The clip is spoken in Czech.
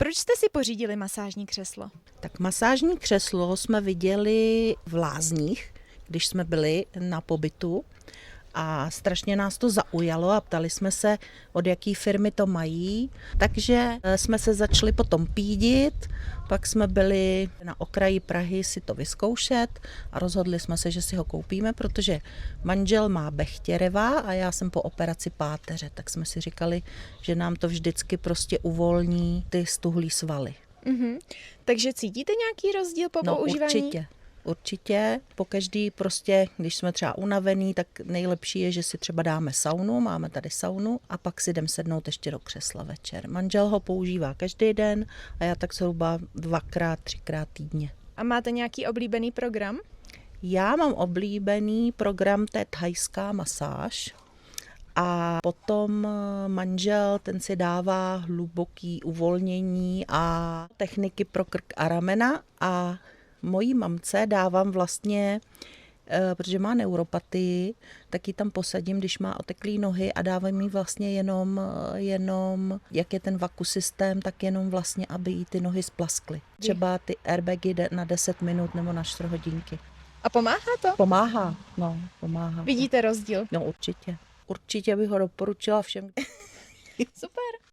Proč jste si pořídili masážní křeslo? Tak masážní křeslo jsme viděli v Lázních, když jsme byli na pobytu a strašně nás to zaujalo a ptali jsme se, od jaký firmy to mají. Takže jsme se začali potom pídit, pak jsme byli na okraji Prahy si to vyzkoušet a rozhodli jsme se, že si ho koupíme, protože manžel má Bechtěreva a já jsem po operaci páteře, tak jsme si říkali, že nám to vždycky prostě uvolní ty stuhlý svaly. Takže cítíte nějaký rozdíl po používání? Určitě. Pokaždý prostě, když jsme třeba unavený, tak nejlepší je, že si třeba dáme saunu, máme tady saunu a pak si jdem sednout ještě do křesla večer. Manžel ho používá každý den a já tak zhruba 2x, 3x týdně. A máte nějaký oblíbený program? Já mám oblíbený program, to je thajská masáž. A potom manžel, ten si dává hluboký uvolnění a techniky pro krk a ramena a mojí mamce dávám vlastně, protože má neuropatii, tak ji tam posadím, když má oteklý nohy a dávám jí vlastně jenom, jak je ten vakusystém, tak jenom vlastně, aby jí ty nohy splaskly. Třeba ty airbagy na 10 minut nebo na 4 hodinky. A pomáhá to? Pomáhá. Vidíte rozdíl? No určitě. Určitě bych ho doporučila všem. Super.